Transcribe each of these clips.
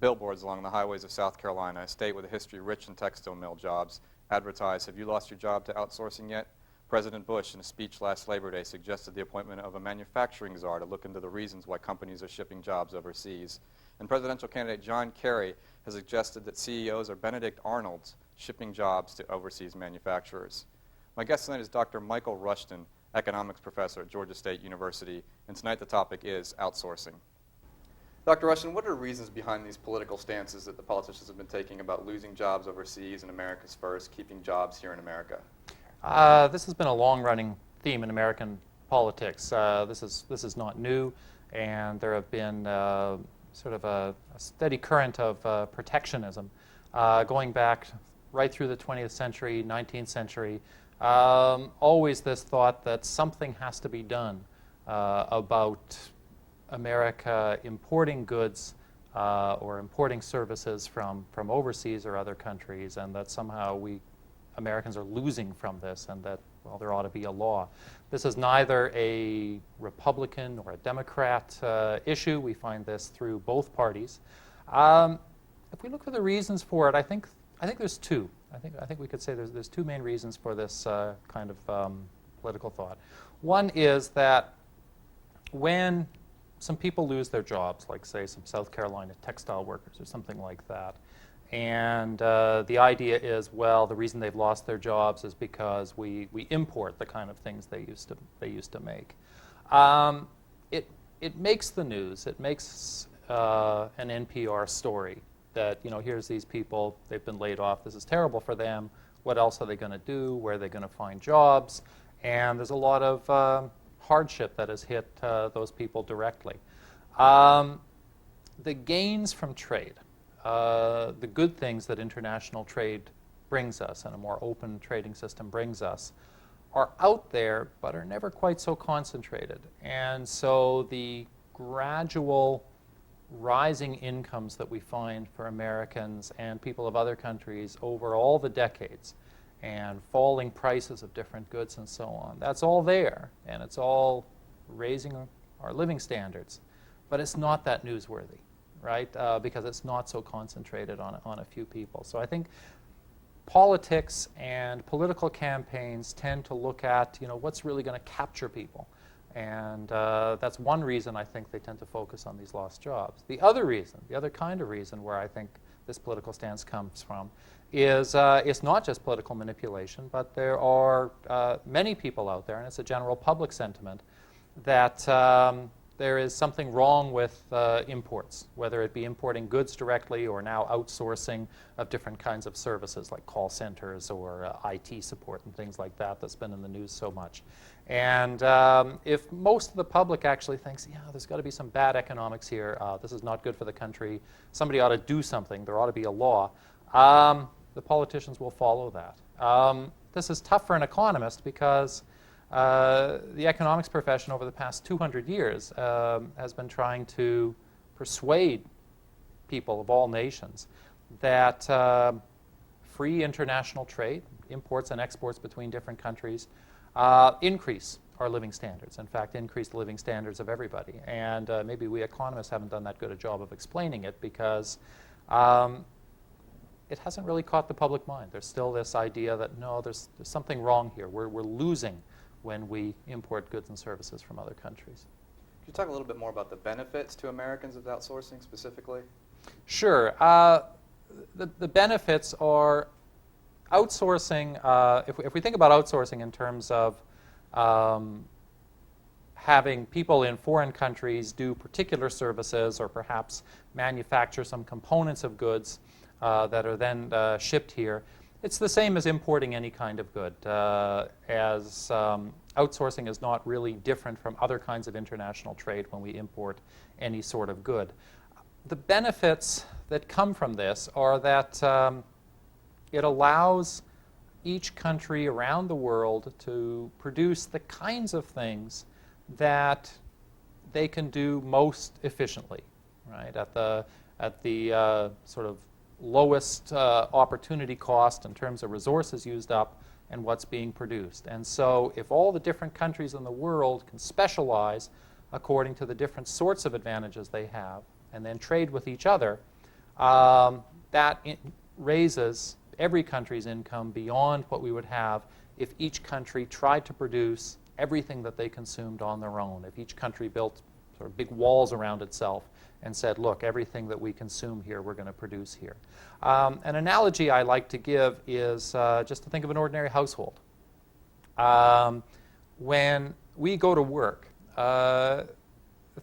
Billboards along the highways of South Carolina, a state with a history rich in textile mill jobs, advertise, "Have you lost your job to outsourcing yet?" President Bush, in a speech last Labor Day, suggested the appointment of a manufacturing czar to look into the reasons why companies are shipping jobs overseas. And presidential candidate John Kerry has suggested that CEOs are Benedict Arnolds shipping jobs to overseas manufacturers. My guest tonight is Dr. Michael Rushton, economics professor at Georgia State University, and tonight the topic is outsourcing. Dr. Rushton, what are the reasons behind these political stances that the politicians have been taking about losing jobs overseas and America's first, keeping jobs here in America? This has been a long-running theme in American politics. This is not new, and there have been sort of a steady current of protectionism going back right through the 20th century, 19th century. Always this thought that something has to be done about America importing goods or importing services from overseas or other countries, and that somehow Americans are losing from this, and that, well, there ought to be a law. This is neither a Republican or a Democrat issue. We find this through both parties. If we look for the reasons for it, I think there's two. I think we could say there's two main reasons for this kind of political thought. One is that when some people lose their jobs, like say some South Carolina textile workers or something like that, and the idea is, well, the reason they've lost their jobs is because we import the kind of things they used to make. It makes the news. It makes an NPR story that, you know, here's these people, they've been laid off, this is terrible for them, what else are they going to do, where are they going to find jobs, and there's a lot of hardship that has hit those people directly. The gains from trade, the good things that international trade brings us and a more open trading system brings us are out there but are never quite so concentrated. And so the gradual rising incomes that we find for Americans and people of other countries over all the decades and falling prices of different goods and so on, that's all there, and it's all raising our living standards. But it's not that newsworthy, right? Because it's not so concentrated on a few people. So I think politics and political campaigns tend to look at, you know, what's really going to capture people. And that's one reason I think they tend to focus on these lost jobs. The other reason, the other kind of reason where I think this political stance comes from is it's not just political manipulation, but there are many people out there, and it's a general public sentiment, that there is something wrong with imports, whether it be importing goods directly or now outsourcing of different kinds of services like call centers or IT support and things like that that's been in the news so much. And if most of the public actually thinks, yeah, there's got to be some bad economics here, this is not good for the country, somebody ought to do something, there ought to be a law, the politicians will follow that. This is tough for an economist because the economics profession over the past 200 years has been trying to persuade people of all nations that free international trade, imports and exports between different countries, increase our living standards. In fact, increase the living standards of everybody. And maybe we economists haven't done that good a job of explaining it because it hasn't really caught the public mind. There's still this idea that, no, there's something wrong here. We're losing when we import goods and services from other countries. Could you talk a little bit more about the benefits to Americans of outsourcing specifically? Sure. The benefits are outsourcing. If we think about outsourcing in terms of having people in foreign countries do particular services or perhaps manufacture some components of goods that are then shipped here, it's the same as importing any kind of good, as outsourcing is not really different from other kinds of international trade when we import any sort of good. The benefits that come from this are that it allows each country around the world to produce the kinds of things that they can do most efficiently, right? At the sort of lowest opportunity cost in terms of resources used up and what's being produced. And so if all the different countries in the world can specialize according to the different sorts of advantages they have and then trade with each other, That raises every country's income beyond what we would have if each country tried to produce everything that they consumed on their own. If each country built sort of big walls around itself and said, look, everything that we consume here, we're going to produce here. An analogy I like to give is just to think of an ordinary household. When we go to work,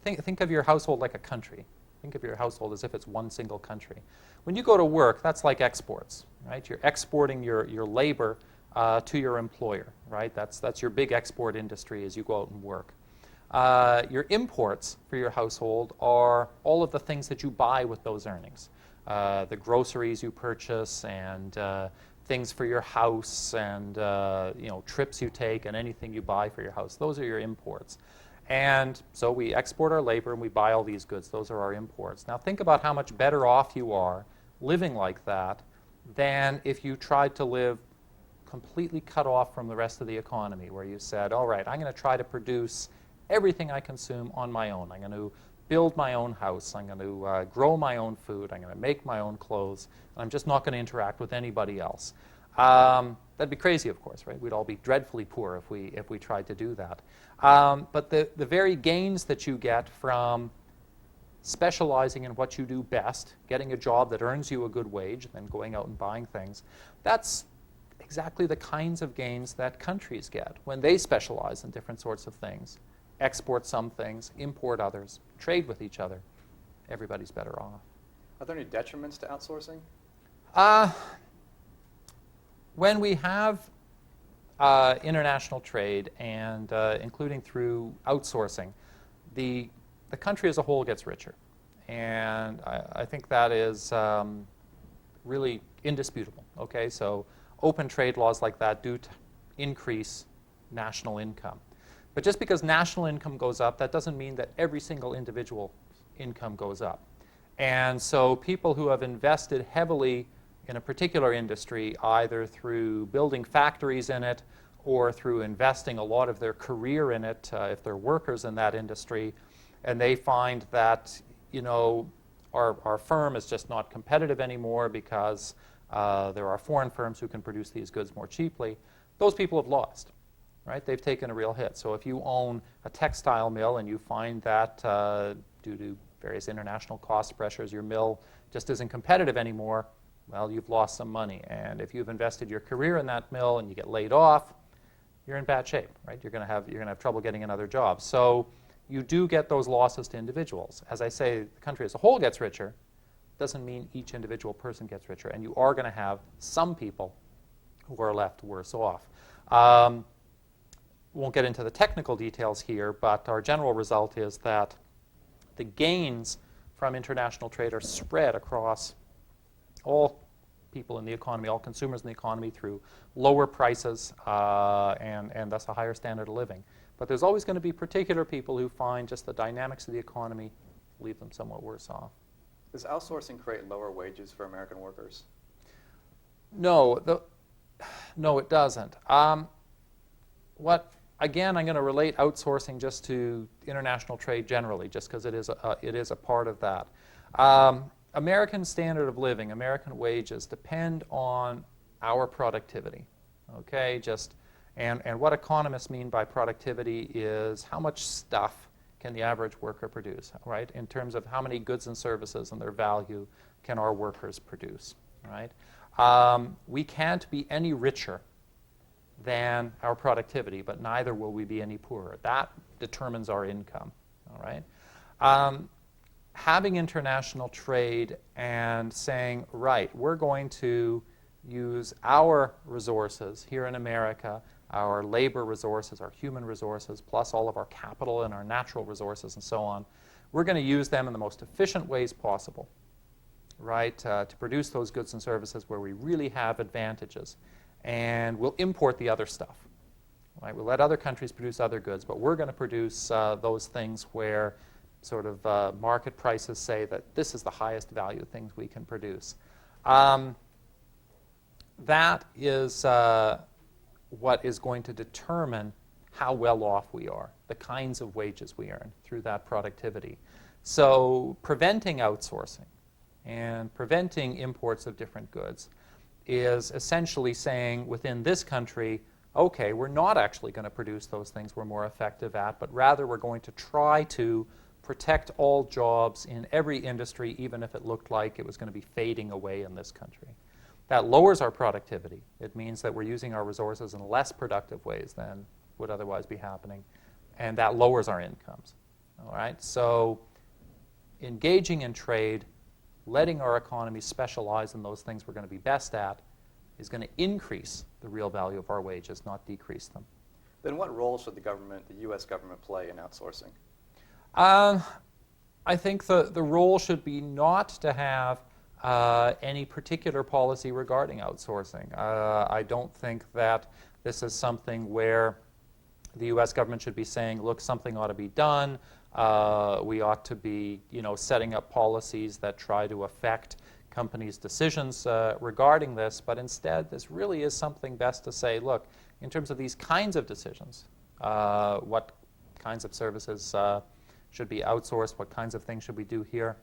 think of your household like a country. Think of your household as if it's one single country. When you go to work, that's like exports, right? You're exporting your labor to your employer, right? That's your big export industry as you go out and work. Your imports for your household are all of the things that you buy with those earnings. The groceries you purchase and things for your house and trips you take and anything you buy for your house. Those are your imports. And so we export our labor and we buy all these goods. Those are our imports. Now think about how much better off you are living like that than if you tried to live completely cut off from the rest of the economy, where you said, all right, I'm going to try to produce everything I consume on my own. I'm going to build my own house. I'm going to grow my own food. I'm going to make my own clothes. And I'm just not going to interact with anybody else. That'd be crazy, of course, right? We'd all be dreadfully poor if we tried to do that. But the very gains that you get from specializing in what you do best, getting a job that earns you a good wage, and then going out and buying things, that's exactly the kinds of gains that countries get when they specialize in different sorts of things. Export some things, import others, trade with each other. Everybody's better off. Are there any detriments to outsourcing? When we have international trade, and including through outsourcing, the country as a whole gets richer. And I think that is really indisputable. Okay, so open trade laws like that do increase national income. But just because national income goes up, that doesn't mean that every single individual income goes up. And so people who have invested heavily in a particular industry, either through building factories in it or through investing a lot of their career in it, if they're workers in that industry, and they find that, our firm is just not competitive anymore because there are foreign firms who can produce these goods more cheaply, those people have lost. Right? They've taken a real hit. So if you own a textile mill and you find that due to various international cost pressures, your mill just isn't competitive anymore, well, you've lost some money. And if you've invested your career in that mill and you get laid off, you're in bad shape, right? You're going to have trouble getting another job. So you do get those losses to individuals. As I say, the country as a whole gets richer. Doesn't mean each individual person gets richer. And you are going to have some people who are left worse off. Won't get into the technical details here, but our general result is that the gains from international trade are spread across all people in the economy, all consumers in the economy, through lower prices and thus a higher standard of living. But there's always going to be particular people who find just the dynamics of the economy leave them somewhat worse off. Does outsourcing create lower wages for American workers? No, it doesn't. Again, I'm going to relate outsourcing just to international trade generally, just because it is a part of that. American standard of living, American wages depend on our productivity. Okay, and what economists mean by productivity is how much stuff can the average worker produce, right? In terms of how many goods and services and their value can our workers produce, right? We can't be any richer than our productivity, but neither will we be any poorer. That determines our income, all right? Having international trade and saying, right, we're going to use our resources here in America, our labor resources, our human resources, plus all of our capital and our natural resources and so on, we're going to use them in the most efficient ways possible, right, to produce those goods and services where we really have advantages. And we'll import the other stuff. Right? We'll let other countries produce other goods, but we're going to produce those things where sort of market prices say that this is the highest value things we can produce. That is what is going to determine how well off we are, the kinds of wages we earn through that productivity. So preventing outsourcing and preventing imports of different goods is essentially saying within this country, okay, we're not actually going to produce those things we're more effective at, but rather we're going to try to protect all jobs in every industry, even if it looked like it was going to be fading away in this country. That lowers our productivity. It means that we're using our resources in less productive ways than would otherwise be happening, and that lowers our incomes. All right? So engaging in trade, letting our economy specialize in those things we're going to be best at, is going to increase the real value of our wages, not decrease them. Then what role should the U.S. government play in outsourcing? I think the role should be not to have any particular policy regarding outsourcing. I don't think that this is something where the U.S. government should be saying, look, something ought to be done. We ought to be, setting up policies that try to affect companies' decisions regarding this. But instead, this really is something best to say, look, in terms of these kinds of decisions, what kinds of services should be outsourced, what kinds of things should we do here,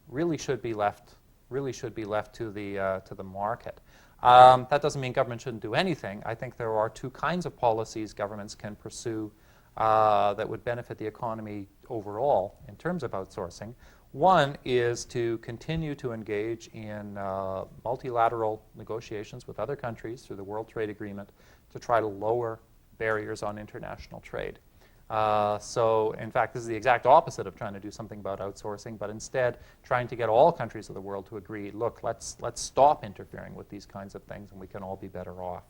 really should be left to the market. That doesn't mean government shouldn't do anything. I think there are two kinds of policies governments can pursue that would benefit the economy overall in terms of outsourcing. One is to continue to engage in multilateral negotiations with other countries through the World Trade Agreement to try to lower barriers on international trade. So, in fact, this is the exact opposite of trying to do something about outsourcing, but instead trying to get all countries of the world to agree, look, let's stop interfering with these kinds of things and we can all be better off.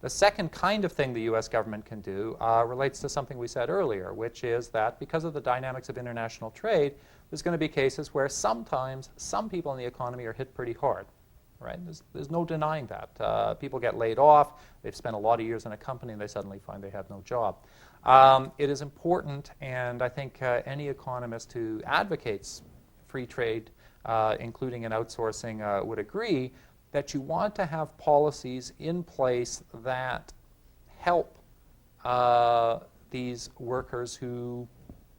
The second kind of thing the U.S. government can do relates to something we said earlier, which is that because of the dynamics of international trade, there's going to be cases where sometimes some people in the economy are hit pretty hard. Right? There's no denying that. People get laid off, they've spent a lot of years in a company, and they suddenly find they have no job. It is important, and I think any economist who advocates free trade, including in outsourcing, would agree that you want to have policies in place that help these workers who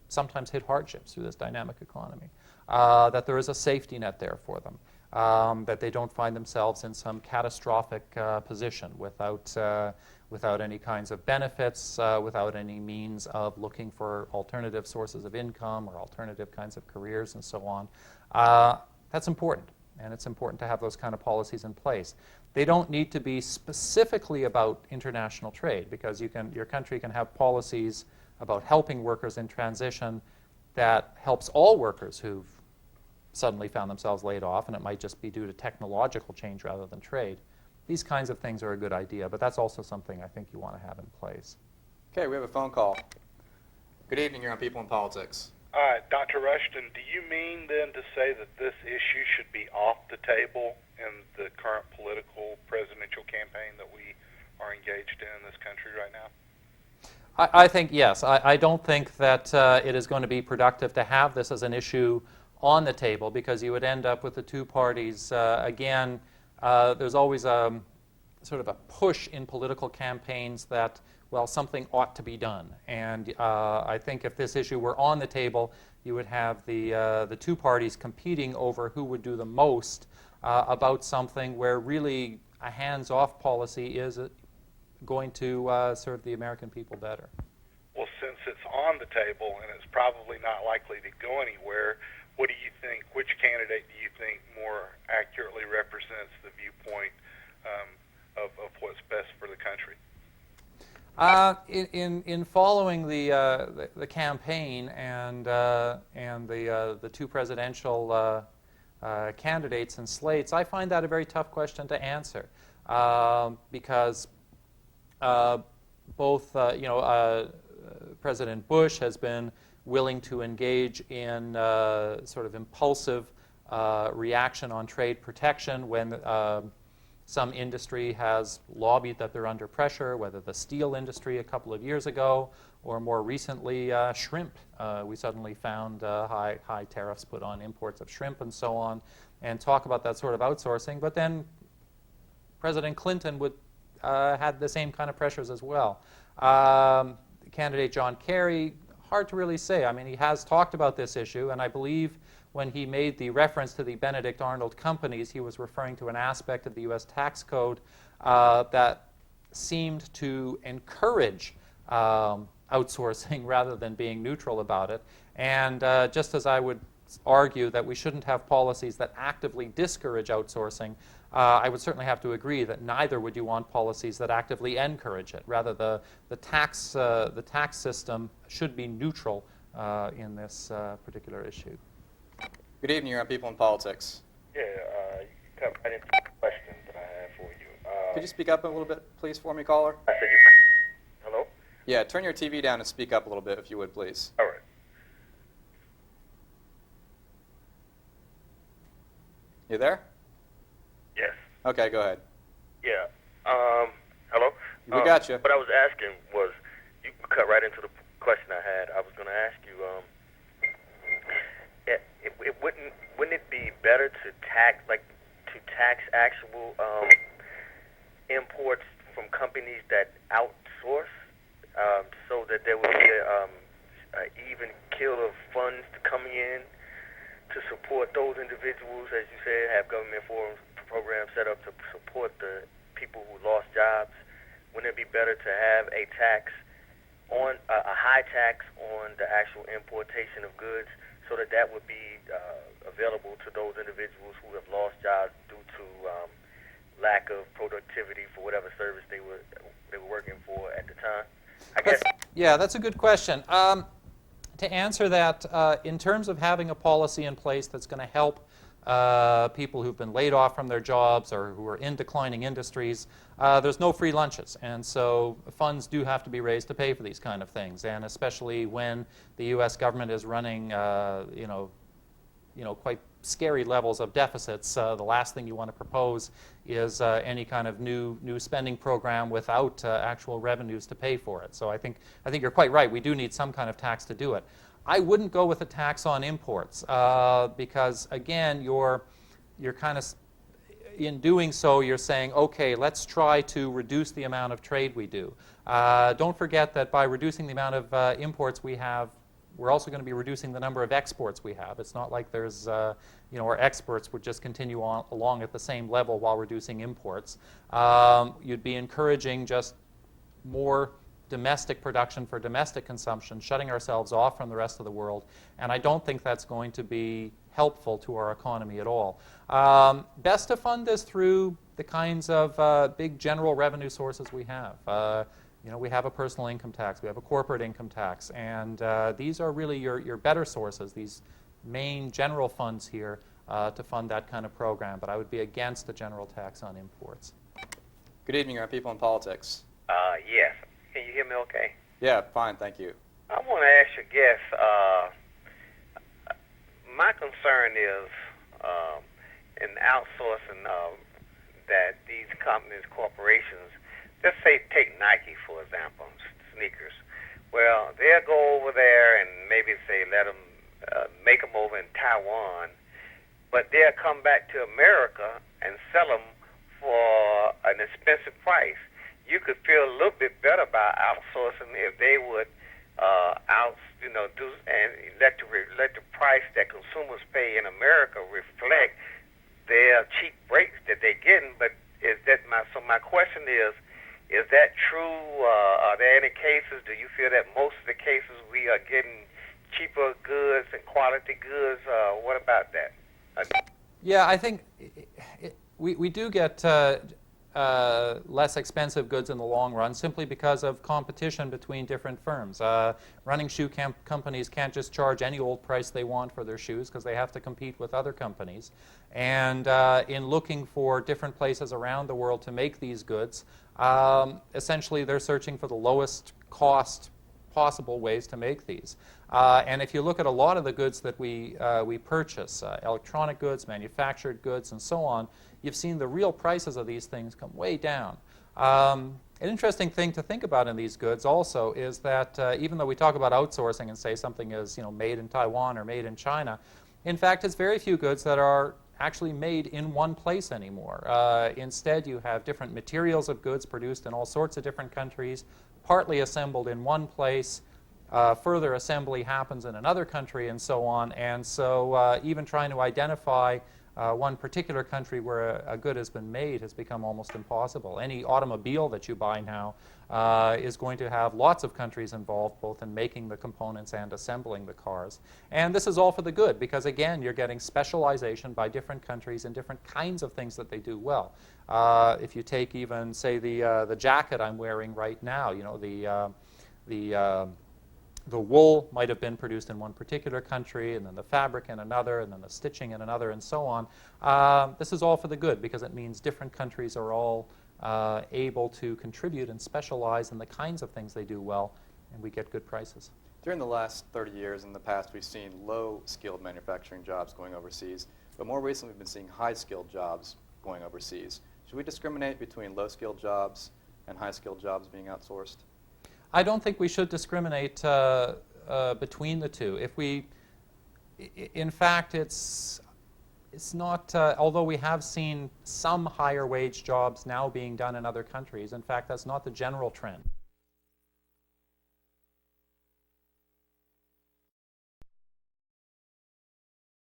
sometimes hit hardships through this dynamic economy, that there is a safety net there for them. That they don't find themselves in some catastrophic position without any kinds of benefits, without any means of looking for alternative sources of income or alternative kinds of careers and so on. That's important, and it's important to have those kind of policies in place. They don't need to be specifically about international trade, because your country can have policies about helping workers in transition that helps all workers who've suddenly found themselves laid off, and it might just be due to technological change rather than trade. These kinds of things are a good idea, but that's also something I think you want to have in place. Okay, we have a phone call. Good evening, you're on People in Politics. All right, Dr. Rushton, do you mean then to say that this issue should be off the table in the current political presidential campaign that we are engaged in this country right now? I think yes. I don't think that it is going to be productive to have this as an issue on the table, because you would end up with the two parties. Again, there's always a sort of a push in political campaigns that, well, something ought to be done. And I think if this issue were on the table, you would have the two parties competing over who would do the most about something where really a hands-off policy is going to serve the American people better. Well, since it's on the table and it's probably not likely to go anywhere, what do you think, which candidate do you think more accurately represents the viewpoint of what's best for the country? In following the campaign and the two presidential candidates and slates, I find that a very tough question to answer, because both President Bush has been willing to engage in sort of impulsive reaction on trade protection when some industry has lobbied that they're under pressure, whether the steel industry a couple of years ago or more recently shrimp. We suddenly found high tariffs put on imports of shrimp and so on, and talk about that sort of outsourcing. But then President Clinton had the same kind of pressures as well. Candidate John Kerry, hard to really say. I mean, he has talked about this issue, and I believe when he made the reference to the Benedict Arnold companies, he was referring to an aspect of the U.S. tax code that seemed to encourage outsourcing rather than being neutral about it. And just as I would argue that we shouldn't have policies that actively discourage outsourcing, I would certainly have to agree that neither would you want policies that actively encourage it. Rather, the tax system should be neutral in this particular issue. Good evening, you're on People in Politics. Yeah, you come right into the question that I have for you. Could you speak up a little bit, please, for me, caller? I said hello? Yeah, turn your TV down and speak up a little bit, if you would, please. All right. You there? Yes. Okay, go ahead. Yeah. Hello? We got you. What I was asking was, you cut right into the question I had. I was going to ask you, wouldn't it be better to tax actual imports from companies that outsource, so that there would be an even kill of funds coming in to support those individuals, as you said, have government programs set up to support the people who lost jobs? Wouldn't it be better to have a tax on a high tax on the actual importation of goods, so that that would be available to those individuals who have lost jobs due to lack of productivity for whatever service they were working for at the time? I guess. Yeah, that's a good question. To answer that, in terms of having a policy in place that's going to help people who've been laid off from their jobs or who are in declining industries, there's no free lunches. And so funds do have to be raised to pay for these kind of things. And especially when the U.S. government is running, quite scary levels of deficits, the last thing you want to propose is any kind of new spending program without actual revenues to pay for it. So I think you're quite right. We do need some kind of tax to do it. I wouldn't go with a tax on imports because, again, you're kind of, in doing so, you're saying, okay, let's try to reduce the amount of trade we do. Don't forget that by reducing the amount of imports we have, we're also going to be reducing the number of exports we have. It's not like there's, our exports would just continue on along at the same level while reducing imports. You'd be encouraging just more domestic production for domestic consumption, shutting ourselves off from the rest of the world, and I don't think that's going to be helpful to our economy at all. Best to fund this through the kinds of big general revenue sources we have. We have a personal income tax, we have a corporate income tax, and these are really your better sources, these main general funds here to fund that kind of program, but I would be against a general tax on imports. Good evening, you're on People in Politics. Yes. Can you hear me okay? Yeah, fine, thank you. I want to ask your guest, my concern is in outsourcing that these companies, corporations, let's say take Nike, for example, sneakers. Well, they'll go over there and maybe say let them make them over in Taiwan, but they'll come back to America and sell them for an expensive price. You could feel a little bit better about outsourcing if they would do and let the price that consumers pay in America reflect their cheap rates that they're getting. But my question is that true? Are there any cases? Do you feel that most of the cases we are getting cheaper goods and quality goods? What about that? Yeah, I think we do get less expensive goods in the long run simply because of competition between different firms. Running shoe companies can't just charge any old price they want for their shoes because they have to compete with other companies. And in looking for different places around the world to make these goods, essentially they're searching for the lowest cost possible ways to make these. And if you look at a lot of the goods that we purchase, electronic goods, manufactured goods, and so on, you've seen the real prices of these things come way down. An interesting thing to think about in these goods also is that even though we talk about outsourcing and say something is made in Taiwan or made in China, in fact it's very few goods that are actually made in one place anymore. Instead you have different materials of goods produced in all sorts of different countries, partly assembled in one place, further assembly happens in another country and so on. And so even trying to identify one particular country where a good has been made has become almost impossible. Any automobile that you buy now is going to have lots of countries involved, both in making the components and assembling the cars. And this is all for the good, because again, you're getting specialization by different countries in different kinds of things that they do well. If you take even, say, the jacket I'm wearing right now, you know, the wool might have been produced in one particular country, and then the fabric in another, and then the stitching in another, and so on. This is all for the good, because it means different countries are all able to contribute and specialize in the kinds of things they do well, and we get good prices. During the last 30 years in the past, we've seen low-skilled manufacturing jobs going overseas, but more recently we've been seeing high-skilled jobs going overseas. Should we discriminate between low-skilled jobs and high-skilled jobs being outsourced? I don't think we should discriminate between the two. If we, in fact, it's not, although we have seen some higher wage jobs now being done in other countries, in fact, that's not the general trend.